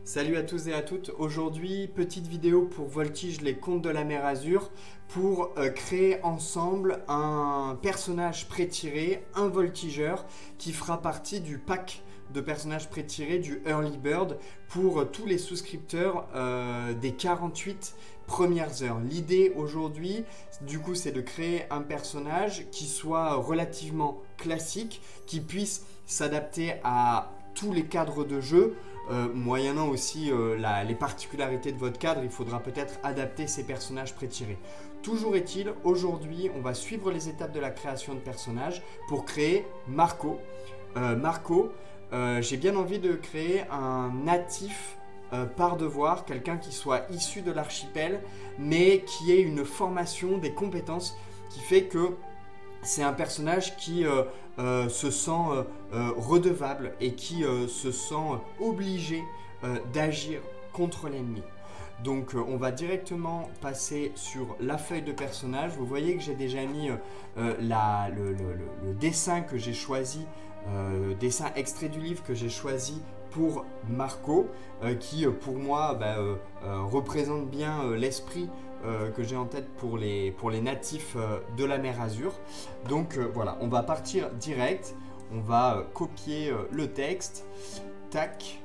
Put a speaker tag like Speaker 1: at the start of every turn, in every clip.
Speaker 1: Salut à tous et à toutes, aujourd'hui petite vidéo pour Voltige les Contes de la Mer Azur pour créer ensemble un personnage pré-tiré, un voltigeur qui fera partie du pack de personnages pré-tirés du Early Bird pour tous les souscripteurs des 48 premières heures. L'idée aujourd'hui, du coup, c'est de créer un personnage qui soit relativement classique, qui puisse s'adapter à tous les cadres de jeu, moyennant aussi les particularités de votre cadre. Il faudra peut-être adapter ces personnages pré-tirés. Toujours est-il, aujourd'hui, on va suivre les étapes de la création de personnages pour créer Marco. J'ai bien envie de créer un natif par devoir, quelqu'un qui soit issu de l'archipel, mais qui ait une formation, des compétences qui fait que c'est un personnage qui se sent redevable et qui se sent obligé d'agir contre l'ennemi. Donc on va directement passer sur la feuille de personnage. Vous voyez que j'ai déjà mis le dessin que j'ai choisi, dessin extrait du livre que j'ai choisi pour Marco, qui pour moi représente bien l'esprit que j'ai en tête pour les natifs de la mer Azur. Donc voilà, on va partir direct, on va copier le texte, tac,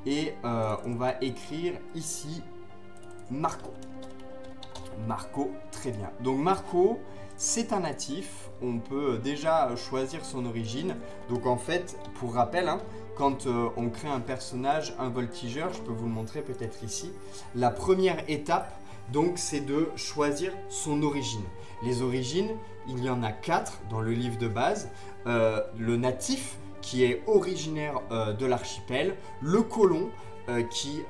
Speaker 1: et on va écrire ici Marco. Marco, très bien. Donc Marco, c'est un natif, on peut déjà choisir son origine. Donc en fait, pour rappel, quand on crée un personnage, un voltigeur, je peux vous le montrer peut-être ici, la première étape, donc, c'est de choisir son origine. Les origines, il y en a 4 dans le livre de base. Le natif, qui est originaire de l'archipel. Le colon, qui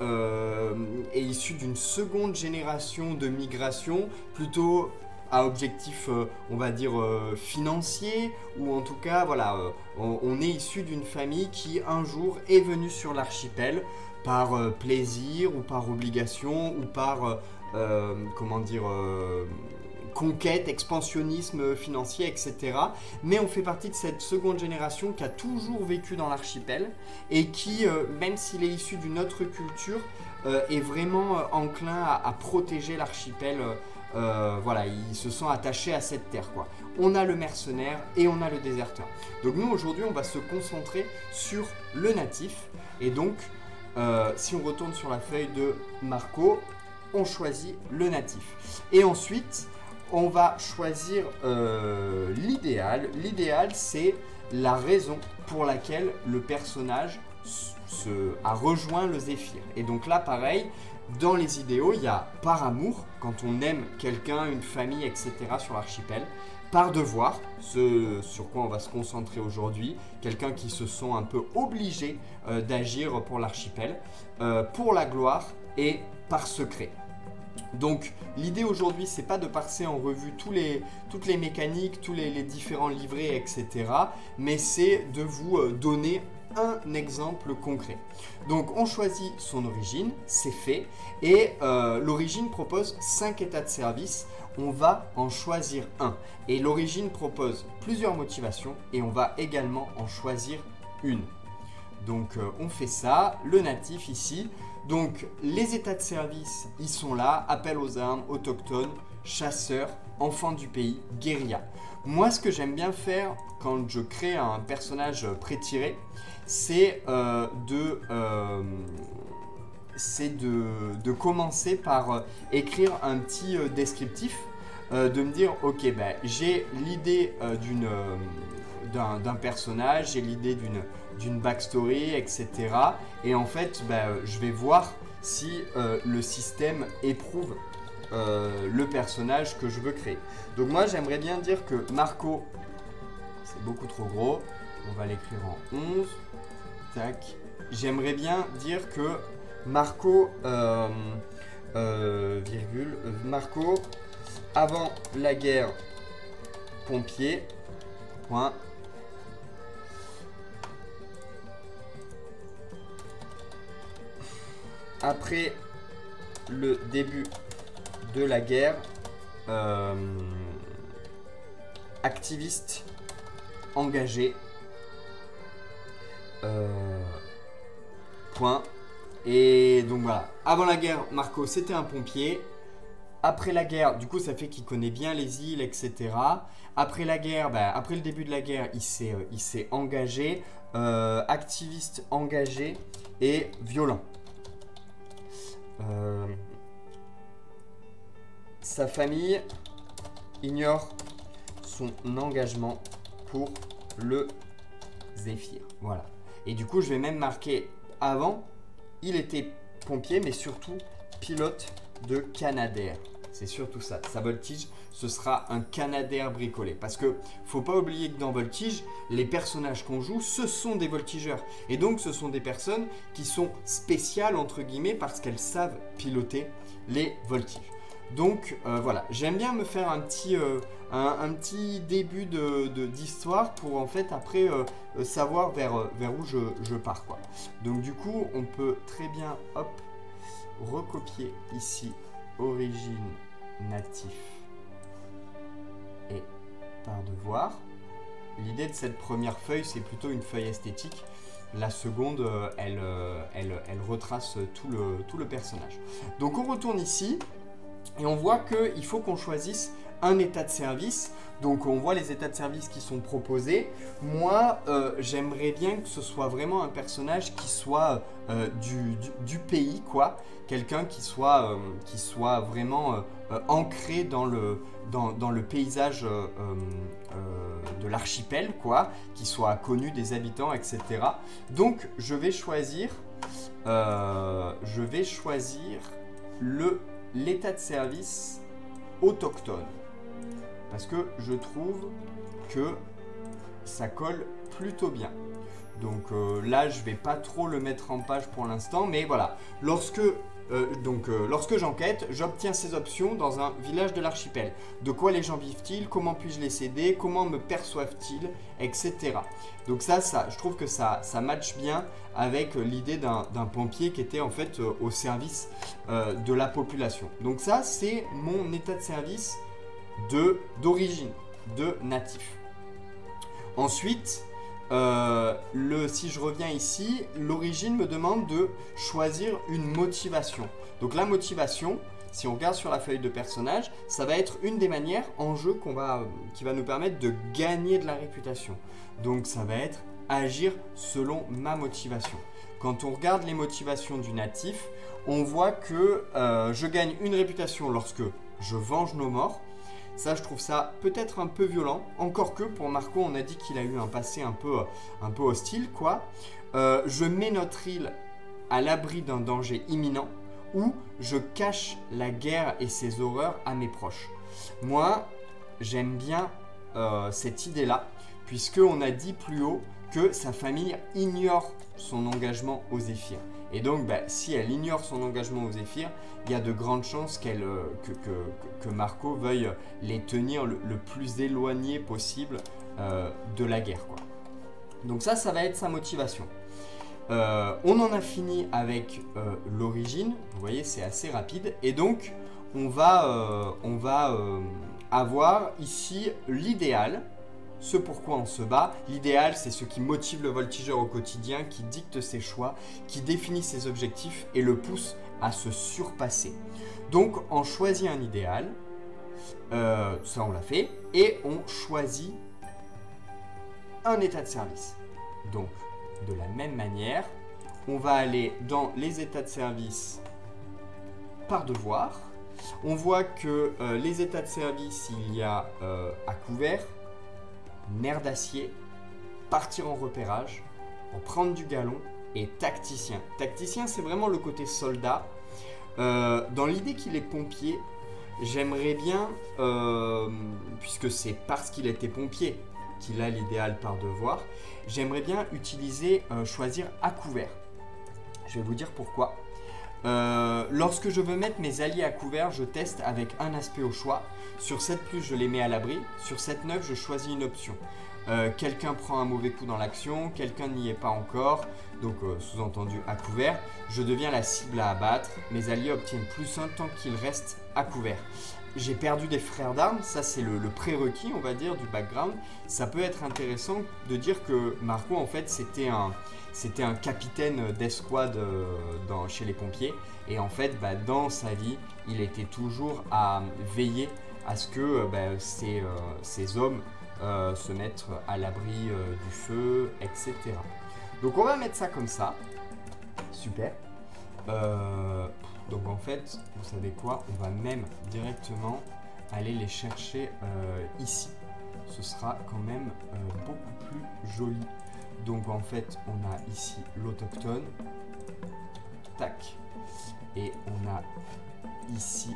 Speaker 1: est issu d'une seconde génération de migration, plutôt à objectif, on va dire, financier, ou en tout cas, voilà, on est issu d'une famille qui, un jour, est venue sur l'archipel par plaisir, ou par obligation, ou par... conquête, expansionnisme financier, etc. Mais on fait partie de cette seconde génération qui a toujours vécu dans l'archipel et qui, même s'il est issu d'une autre culture, est vraiment enclin à protéger l'archipel. Voilà, il se sent attaché à cette terre, quoi. On a le mercenaire et on a le déserteur. Donc nous, aujourd'hui, on va se concentrer sur le natif. Et donc, si on retourne sur la feuille de Marco, on choisit le natif. Et ensuite, on va choisir l'idéal. L'idéal, c'est la raison pour laquelle le personnage a rejoint le Zéphyr. Et donc là, pareil, dans les idéaux, il y a par amour, quand on aime quelqu'un, une famille, etc. sur l'archipel. Par devoir, ce sur quoi on va se concentrer aujourd'hui, quelqu'un qui se sent un peu obligé d'agir pour l'archipel, pour la gloire et par secret. Donc l'idée aujourd'hui, c'est pas de passer en revue toutes les mécaniques, tous les différents livrets, etc. Mais c'est de vous donner un exemple concret. Donc on choisit son origine, c'est fait. Et l'origine propose 5 états de service. On va en choisir un. Et l'origine propose plusieurs motivations et on va également en choisir une. Donc on fait ça, le natif ici. Donc les états de service, ils sont là, appel aux armes, autochtones, chasseurs, enfants du pays, guérilla. Moi, ce que j'aime bien faire quand je crée un personnage pré-tiré, c'est de commencer par écrire un petit descriptif, de me dire, ok, j'ai l'idée d'un personnage, j'ai l'idée d'une backstory, etc. Et en fait, je vais voir si le système éprouve le personnage que je veux créer. Donc moi, j'aimerais bien dire que Marco, c'est beaucoup trop gros. On va l'écrire en 11. Tac. J'aimerais bien dire que Marco, Marco, avant la guerre, pompier, point. Après le début de la guerre, activiste engagé, point. Et donc voilà, avant la guerre, Marco c'était un pompier. Après la guerre, du coup ça fait qu'il connaît bien les îles, etc. Après la guerre, après le début de la guerre, il s'est engagé, activiste engagé et violent. Sa famille ignore son engagement pour le Zéphyr. Voilà. Et du coup, je vais même marquer avant, il était pompier, mais surtout pilote de Canadair. C'est surtout ça. Sa Voltige, ce sera un Canadair bricolé. Parce que faut pas oublier que dans Voltige, les personnages qu'on joue, ce sont des voltigeurs. Et donc, ce sont des personnes qui sont spéciales, entre guillemets, parce qu'elles savent piloter les voltiges. Donc, voilà. J'aime bien me faire un petit début d'histoire pour, en fait, après, savoir vers où je pars, quoi. Donc, du coup, on peut très bien, hop, recopier ici origine, natif et par devoir. L'idée de cette première feuille, c'est plutôt une feuille esthétique. La seconde, elle retrace tout le personnage. Donc on retourne ici et on voit qu'il faut qu'on choisisse un état de service. Donc on voit les états de service qui sont proposés. Moi, j'aimerais bien que ce soit vraiment un personnage qui soit du pays, quoi. Quelqu'un qui soit vraiment ancré dans le paysage de l'archipel, quoi. Qui soit connu des habitants, etc. Donc je vais choisir l'état de service autochtone. Parce que je trouve que ça colle plutôt bien. Donc là, je vais pas trop le mettre en page pour l'instant, mais voilà. Lorsque j'enquête, j'obtiens ces options dans un village de l'archipel. De quoi les gens vivent-ils? Comment puis-je les aider? Comment me perçoivent-ils? Etc. Donc ça, je trouve que ça matche bien avec l'idée d'un pompier qui était en fait au service de la population. Donc ça, c'est mon état de service d'origine, de natif. Ensuite, si je reviens ici, l'origine me demande de choisir une motivation. Donc la motivation, si on regarde sur la feuille de personnage, ça va être une des manières en jeu qui va nous permettre de gagner de la réputation. Donc ça va être agir selon ma motivation. Quand on regarde les motivations du natif, on voit que je gagne une réputation lorsque je venge nos morts. Ça, je trouve ça peut-être un peu violent. Encore que pour Marco, on a dit qu'il a eu un passé un peu hostile, quoi. Je mets notre île à l'abri d'un danger imminent ou je cache la guerre et ses horreurs à mes proches. Moi, j'aime bien cette idée-là, puisqu'on a dit plus haut que sa famille ignore son engagement aux Zéphyrs. Et donc, si elle ignore son engagement aux Zéphyrs, il y a de grandes chances que Marco veuille les tenir le plus éloigné possible de la guerre, quoi. Donc ça va être sa motivation. On en a fini avec l'origine. Vous voyez, c'est assez rapide. Et donc, on va avoir ici l'idéal. Ce pourquoi on se bat. L'idéal, c'est ce qui motive le voltigeur au quotidien, qui dicte ses choix, qui définit ses objectifs et le pousse à se surpasser. Donc, on choisit un idéal. Ça, on l'a fait. Et on choisit un état de service. Donc, de la même manière, on va aller dans les états de service par devoir. On voit que les états de service, il y a à couvert, nerf d'acier, partir en repérage, en prendre du galon et tacticien. Tacticien, c'est vraiment le côté soldat. Dans l'idée qu'il est pompier, j'aimerais bien, puisque c'est parce qu'il était pompier qu'il a l'idéal par devoir, j'aimerais bien choisir à couvert. Je vais vous dire pourquoi. Lorsque je veux mettre mes alliés à couvert, je teste avec un aspect au choix. Sur 7+, je les mets à l'abri. Sur 7-9, je choisis une option. Quelqu'un prend un mauvais coup dans l'action, quelqu'un n'y est pas encore, donc sous-entendu à couvert. Je deviens la cible à abattre. Mes alliés obtiennent +1 tant qu'ils restent à couvert. j'ai perdu des frères d'armes, ça c'est le prérequis, on va dire, du background. Ça peut être intéressant de dire que Marco, en fait, c'était un capitaine d'escouade chez les pompiers. Et en fait, dans sa vie, il était toujours à veiller à ce que ces hommes se mettent à l'abri du feu, etc. Donc on va mettre ça comme ça. Super. Donc en fait, vous savez quoi? On va même directement aller les chercher ici. Ce sera quand même beaucoup plus joli. Donc en fait, on a ici l'autochtone. Tac. Et on a ici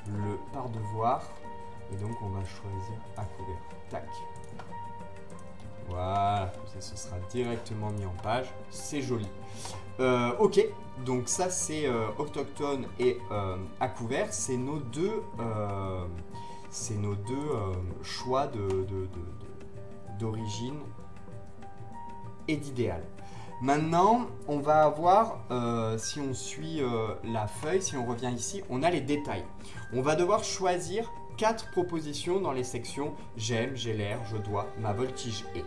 Speaker 1: le par-devoir. Et donc on va choisir à couvert. Tac. Voilà, ça ce sera directement mis en page. C'est joli. Ok, donc ça c'est autochtone et à couvert. C'est nos deux, choix d'origine et d'idéal. Maintenant, on va avoir, si on suit la feuille, si on revient ici, on a les détails. On va devoir choisir 4 propositions dans les sections j'aime, j'ai l'air, je dois, ma voltige est.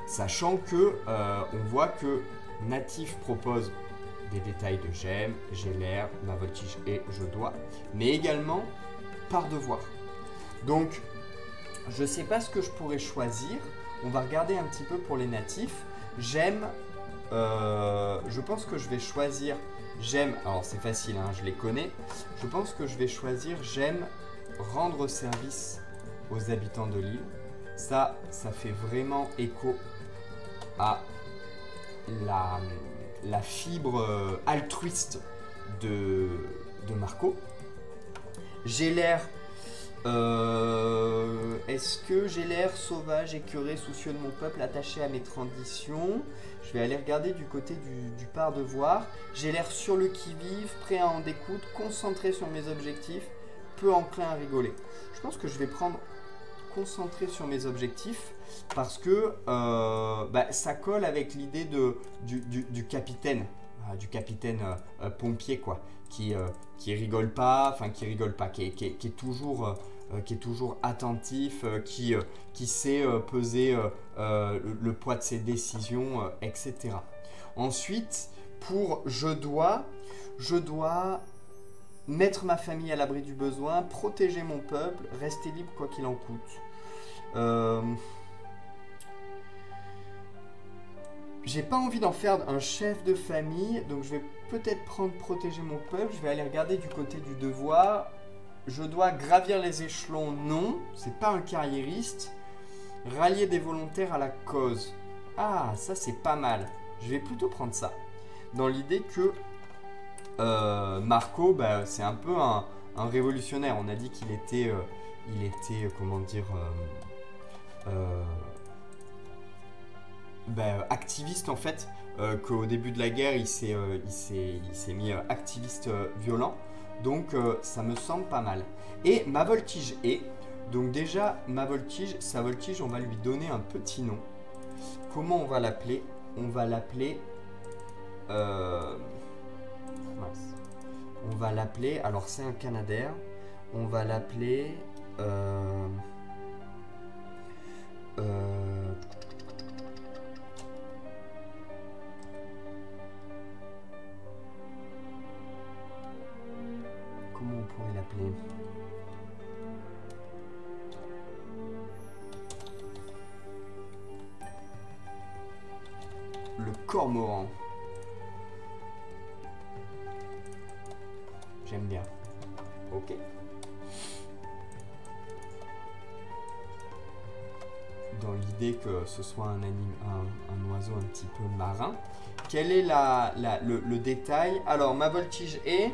Speaker 1: Sachant que on voit que Natif propose des détails de j'aime, j'ai l'air, ma voltige est, je dois, mais également par devoir. Donc, je ne sais pas ce que je pourrais choisir. On va regarder un petit peu pour les natifs. J'aime, je pense que je vais choisir j'aime, alors c'est facile, hein, je les connais. Je pense que je vais choisir j'aime rendre service aux habitants de l'île. Ça fait vraiment écho à la fibre altruiste de Marco. J'ai l'air... est-ce que j'ai l'air sauvage, écœuré, soucieux de mon peuple, attaché à mes traditions? Je vais aller regarder du côté du par-devoir. J'ai l'air sur le qui-vive, prêt à en découdre, concentré sur mes objectifs, peu enclin à rigoler. Je pense que je vais prendre concentré sur mes objectifs parce que ça colle avec l'idée du capitaine, pompier quoi, qui rigole pas, qui est toujours attentif, qui sait peser le poids de ses décisions, etc. Ensuite, pour je dois mettre ma famille à l'abri du besoin, protéger mon peuple, rester libre quoi qu'il en coûte. J'ai pas envie d'en faire un chef de famille, donc je vais peut-être prendre protéger mon peuple. Je vais aller regarder du côté du devoir. Je dois gravir les échelons, non, c'est pas un carriériste. Rallier des volontaires à la cause. Ah, ça c'est pas mal. Je vais plutôt prendre ça. Dans l'idée que Marco, c'est un peu un révolutionnaire. On a dit qu'il était, comment dire, activiste en fait. Qu'au début de la guerre, il s'est mis activiste violent. Donc ça me semble pas mal. Et ma voltige est. Donc déjà, sa voltige, on va lui donner un petit nom. Comment on va l'appeler? On va l'appeler... on va l'appeler... Alors c'est un Canadair. On va l'appeler... Comment on pourrait l'appeler? Le cormoran. J'aime bien. Ok. Dans l'idée que ce soit un oiseau un petit peu marin. Quel est le détail? Alors, ma voltige est...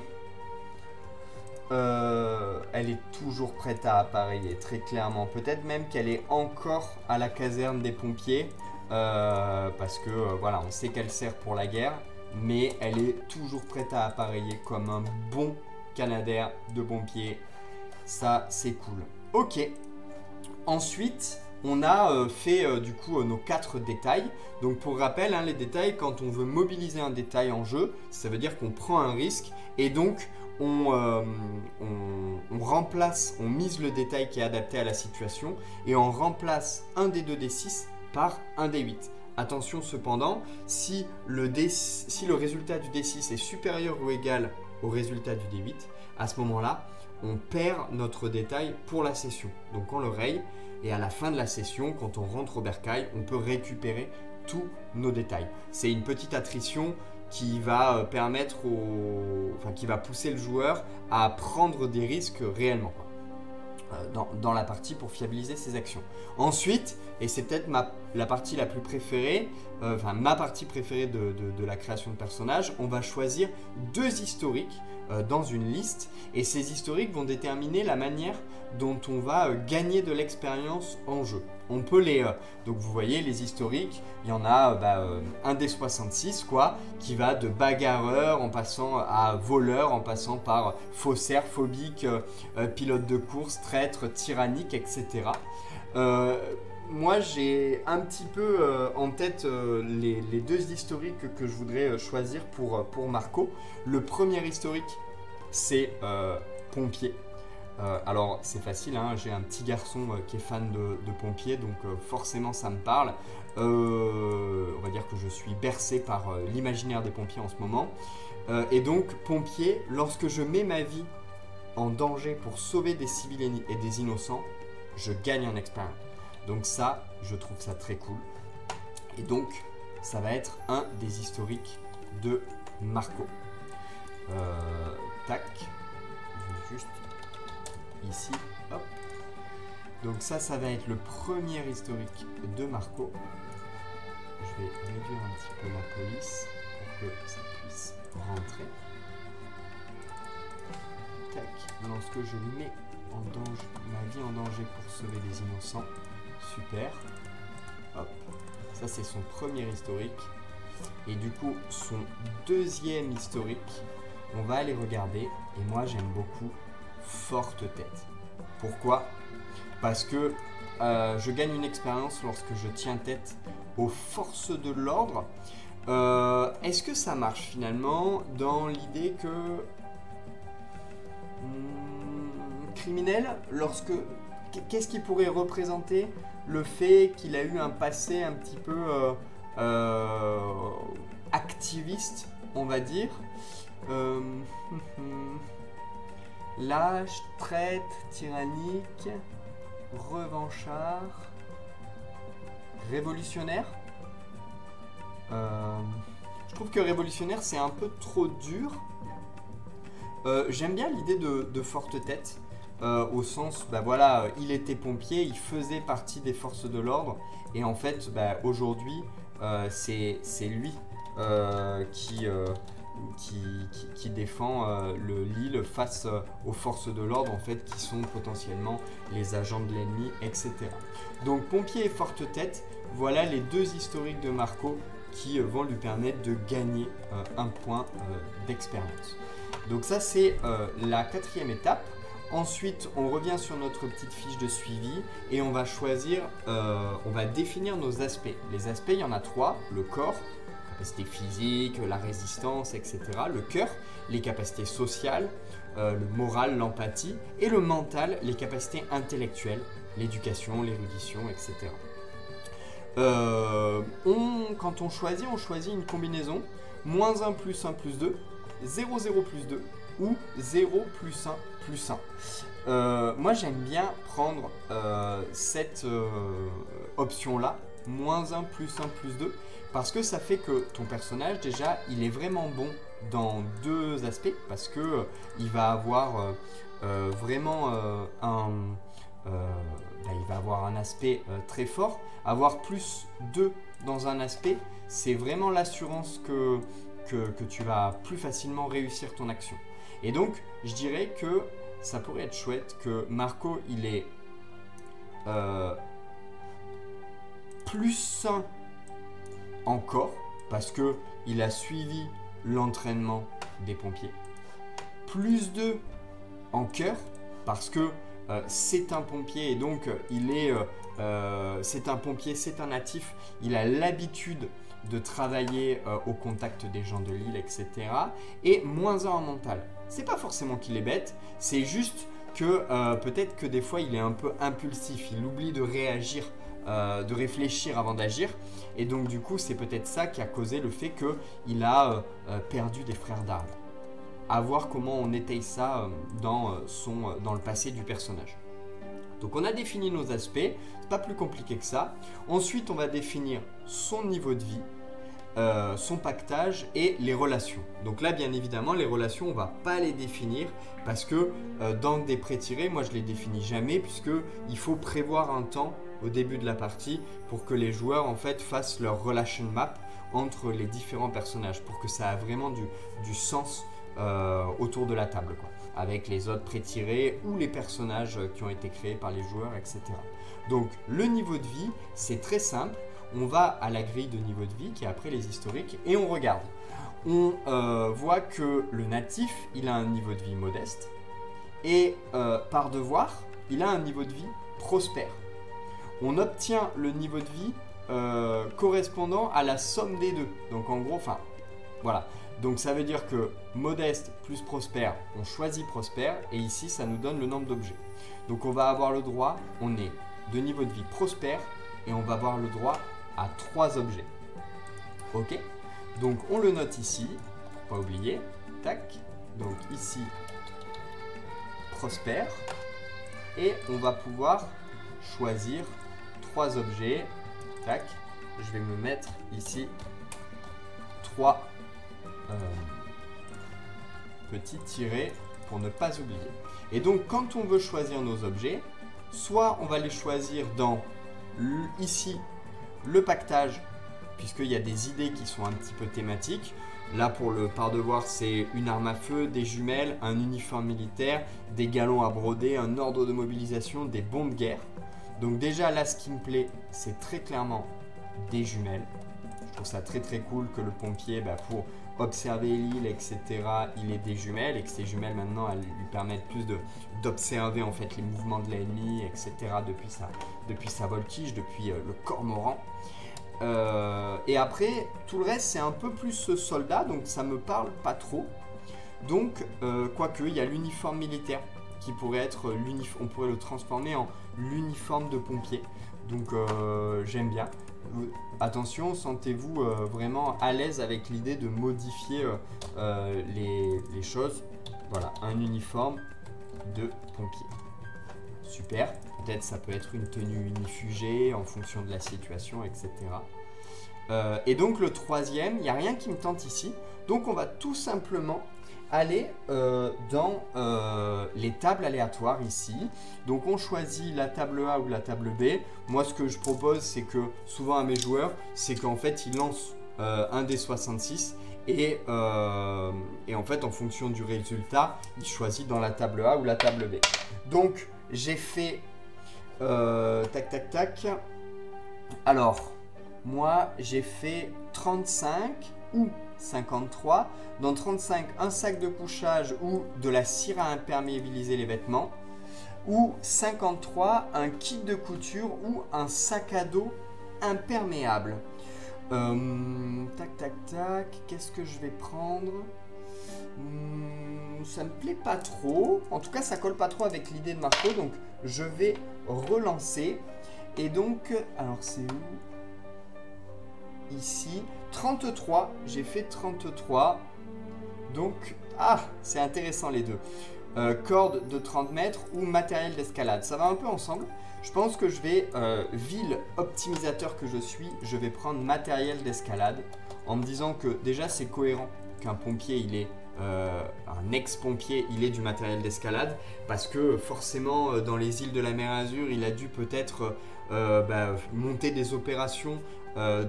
Speaker 1: elle est toujours prête à appareiller, très clairement. Peut-être même qu'elle est encore à la caserne des pompiers. Parce que voilà, on sait qu'elle sert pour la guerre, mais elle est toujours prête à appareiller comme un bon Canadair de pompier. Ça, c'est cool. Ok. Ensuite, on a fait du coup nos 4 détails. Donc pour rappel, hein, les détails, quand on veut mobiliser un détail en jeu, ça veut dire qu'on prend un risque et donc on remplace, on mise le détail qui est adapté à la situation et on remplace un des 2d6 par un d8. Attention cependant, si le résultat du d6 est supérieur ou égal au résultat du d8, à ce moment-là, on perd notre détail pour la session. Donc on le raye et à la fin de la session, quand on rentre au bercail, on peut récupérer tous nos détails. C'est une petite attrition qui va permettre qui va pousser le joueur à prendre des risques réellement dans la partie pour fiabiliser ses actions. Ensuite, et c'est peut-être la partie la plus préférée, ma partie préférée de la création de personnages, on va choisir 2 historiques dans une liste et ces historiques vont déterminer la manière dont on va gagner de l'expérience en jeu. On peut donc vous voyez les historiques, il y en a un des 66 qui va de bagarreur en passant à voleur, en passant par faussaire, phobique, pilote de course, traître, tyrannique, etc. Moi j'ai un petit peu en tête les 2 historiques que je voudrais choisir pour Marco. Le premier historique c'est pompier. Alors c'est facile, hein, j'ai un petit garçon qui est fan de pompiers, donc forcément ça me parle. On va dire que je suis bercé par l'imaginaire des pompiers en ce moment. Et donc pompier, lorsque je mets ma vie en danger pour sauver des civils et des innocents, je gagne en expérience. Donc ça, je trouve ça très cool. Et donc ça va être un des historiques de Marco. Tac, juste ici, hop. Donc ça va être le premier historique de Marco. Je vais réduire un petit peu la police pour que ça puisse rentrer. Tac, lorsque je mets ma vie en danger pour sauver des innocents. Super. Hop. Ça c'est son premier historique. Et du coup, son deuxième historique, on va aller regarder. Et moi j'aime beaucoup Forte Tête. Pourquoi ? Parce que je gagne une expérience lorsque je tiens tête aux forces de l'ordre. Est-ce que ça marche finalement dans l'idée que criminel, qu'est-ce qui pourrait représenter le fait qu'il a eu un passé un petit peu activiste, on va dire. Lâche, traite, tyrannique, revanchard, révolutionnaire. Je trouve que révolutionnaire c'est un peu trop dur. J'aime bien l'idée de Forte Tête, au sens, il était pompier, il faisait partie des forces de l'ordre, et en fait, aujourd'hui, c'est lui qui défend l'île face aux forces de l'ordre, en fait, qui sont potentiellement les agents de l'ennemi, etc. Donc, pompier et Forte Tête, voilà les 2 historiques de Marco qui vont lui permettre de gagner un point d'expérience. Donc ça c'est la 4e étape. Ensuite on revient sur notre petite fiche de suivi et on va choisir, on va définir nos aspects. Les aspects il y en a 3, le corps, capacité physique, la résistance, etc. Le cœur, les capacités sociales, le moral, l'empathie, et le mental, les capacités intellectuelles, l'éducation, l'érudition, etc. Quand on choisit une combinaison -1 + 1 + 2, 0 0 + 2 ou 0 + 1 + 1. Moi j'aime bien prendre cette option-là, -1 + 1 + 2, parce que ça fait que ton personnage déjà il est vraiment bon dans 2 aspects, parce que il va avoir vraiment il va avoir un aspect très fort. Avoir +2 dans un aspect, c'est vraiment l'assurance que tu vas plus facilement réussir ton action. Et donc, je dirais que ça pourrait être chouette que Marco, il est +1 encore, parce qu'il a suivi l'entraînement des pompiers. +2 en cœur, parce que c'est un pompier et donc c'est un pompier, c'est un natif, il a l'habitude de travailler au contact des gens de l'île, etc. Et moins 1 en mental. C'est pas forcément qu'il est bête, c'est juste que peut-être que des fois il est un peu impulsif, il oublie de réagir, de réfléchir avant d'agir. Et donc du coup c'est peut-être ça qui a causé le fait qu'il a perdu des frères d'armes. À voir comment on étaye ça dans le passé du personnage. Donc on a défini nos aspects, c'est pas plus compliqué que ça. Ensuite on va définir son niveau de vie, son pactage et les relations. Donc là bien évidemment les relations on va pas les définir parce que dans des pré-tirés moi je les définis jamais puisque il faut prévoir un temps au début de la partie pour que les joueurs en fait fassent leur relation map entre les différents personnages pour que ça a vraiment du sens autour de la table quoi, avec les autres pré-tirés ou les personnages qui ont été créés par les joueurs, etc. Donc le niveau de vie c'est très simple. On va à la grille de niveau de vie qui est après les historiques et on regarde. On voit que le natif, il a un niveau de vie modeste et par devoir, il a un niveau de vie prospère. On obtient le niveau de vie correspondant à la somme des deux. Donc en gros, enfin, voilà. Donc ça veut dire que modeste plus prospère, on choisit prospère et ici, ça nous donne le nombre d'objets. Donc on va avoir le droit, on est de niveau de vie prospère et on va avoir le droit à 3 objets. Ok, donc on le note ici, pour pas oublier. Tac, donc ici, prospère. Et on va pouvoir choisir 3 objets. Tac, je vais me mettre ici 3 petits tirets pour ne pas oublier. Et donc quand on veut choisir nos objets, soit on va les choisir dans ici le pactage, puisqu'il y a des idées qui sont un petit peu thématiques. Là pour le par devoir c'est une arme à feu, des jumelles, un uniforme militaire, des galons à broder, un ordre de mobilisation, des bombes guerre. Donc déjà là ce qui me plaît c'est très clairement des jumelles. Je trouve ça très très cool que le pompier pour observer l'île etc il ait des jumelles et que ces jumelles maintenant elles lui permettent plus d'observer en fait les mouvements de l'ennemi etc depuis sa voltige, depuis le cormoran. Et après tout le reste c'est un peu plus soldat donc ça me parle pas trop. Donc quoique il y a l'uniforme militaire qui pourrait être on pourrait le transformer en l'uniforme de pompier. Donc j'aime bien. Attention, sentez-vous vraiment à l'aise avec l'idée de modifier les choses. Voilà, un uniforme de pompier. Super, peut-être ça peut être une tenue unifugée en fonction de la situation, etc. Et donc le troisième, il n'y a rien qui me tente ici. Donc on va tout simplement aller dans les tables aléatoires ici. Donc on choisit la table A ou la table B. Moi ce que je propose c'est que souvent à mes joueurs c'est qu'en fait ils lancent un des 66 et en fait en fonction du résultat ils choisissent dans la table A ou la table B. Donc j'ai fait tac tac tac. Alors moi j'ai fait 35 ou 53. Dans 35, un sac de couchage ou de la cire à imperméabiliser les vêtements. Ou 53, un kit de couture ou un sac à dos imperméable. Tac, tac, tac. Qu'est-ce que je vais prendre? Ça me plaît pas trop. En tout cas, ça colle pas trop avec l'idée de Marco. Donc, je vais relancer. Et donc, alors c'est où? Ici, 33, j'ai fait 33, donc, c'est intéressant les deux, corde de 30 mètres ou matériel d'escalade, ça va un peu ensemble. Je pense que je vais, vil optimisateur que je suis, je vais prendre matériel d'escalade, en me disant que déjà c'est cohérent qu'un pompier, il est un ex-pompier, il est du matériel d'escalade, parce que forcément dans les îles de la mer Azur, il a dû peut-être monter des opérations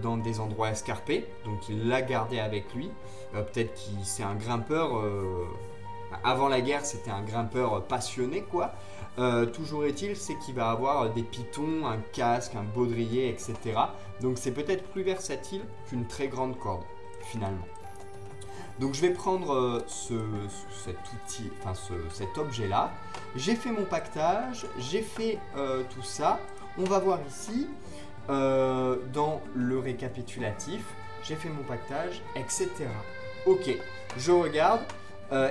Speaker 1: dans des endroits escarpés, donc il l'a gardé avec lui. Peut-être qu'il c'est un grimpeur, avant la guerre c'était un grimpeur passionné quoi. Toujours est-il, c'est qu'il va avoir des pitons, un casque, un baudrier, etc. Donc c'est peut-être plus versatile qu'une très grande corde finalement. Donc je vais prendre cet objet-là. J'ai fait mon pactage, j'ai fait tout ça. On va voir ici, dans le récapitulatif, j'ai fait mon pactage, etc. Ok, je regarde.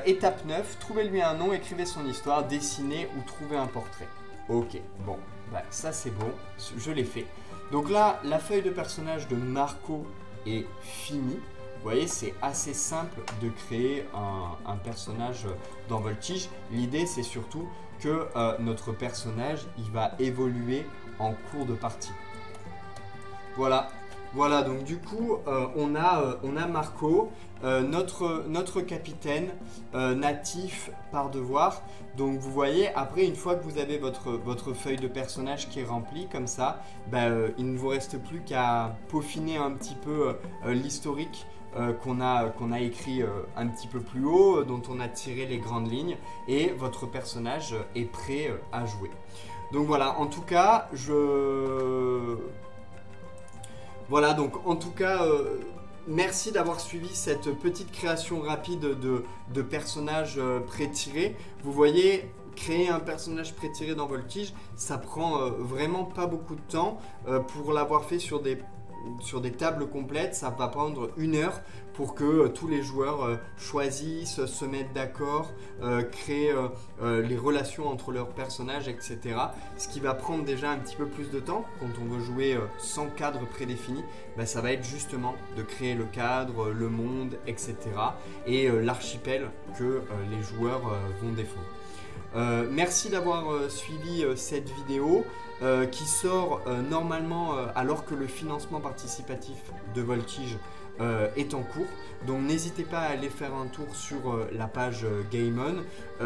Speaker 1: Étape 9, trouvez-lui un nom, écrivez son histoire, dessinez ou trouvez un portrait. Ok, bon, bah, ça c'est bon, je l'ai fait. Donc là, la feuille de personnage de Marco est finie. Vous voyez, c'est assez simple de créer un personnage dans Voltige. L'idée, c'est surtout que notre personnage, il va évoluer en cours de partie. Voilà. Voilà, donc du coup, on a Marco, notre capitaine, natif par devoir. Donc vous voyez, après, une fois que vous avez votre feuille de personnage qui est remplie comme ça, il ne vous reste plus qu'à peaufiner un petit peu l'historique qu'on a écrit un petit peu plus haut, dont on a tiré les grandes lignes, et votre personnage est prêt à jouer. Donc voilà, en tout cas, Voilà, donc en tout cas, merci d'avoir suivi cette petite création rapide de personnages pré-tirés. Vous voyez, créer un personnage pré-tiré dans Voltige, ça prend vraiment pas beaucoup de temps. Pour l'avoir fait sur des tables complètes, ça va prendre 1 heure pour que tous les joueurs choisissent, se mettent d'accord, créent les relations entre leurs personnages, etc. Ce qui va prendre déjà un petit peu plus de temps quand on veut jouer sans cadre prédéfini, ça va être justement de créer le cadre, le monde, etc. et l'archipel que les joueurs vont défendre. Merci d'avoir suivi cette vidéo qui sort normalement alors que le financement participatif de Voltige est en cours. Donc n'hésitez pas à aller faire un tour sur la page Game On,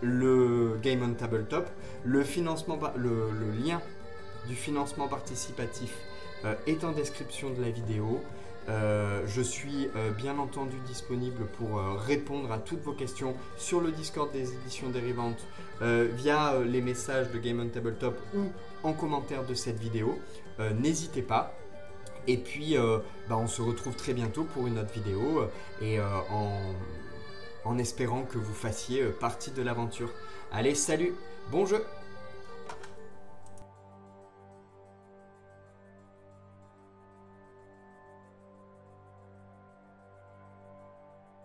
Speaker 1: le Game On Tabletop. Le lien du financement participatif est en description de la vidéo. Je suis bien entendu disponible pour répondre à toutes vos questions sur le Discord des éditions dérivantes via les messages de Game On Tabletop ou en commentaire de cette vidéo. N'hésitez pas. Et puis, on se retrouve très bientôt pour une autre vidéo et en espérant que vous fassiez partie de l'aventure. Allez, salut, bon jeu!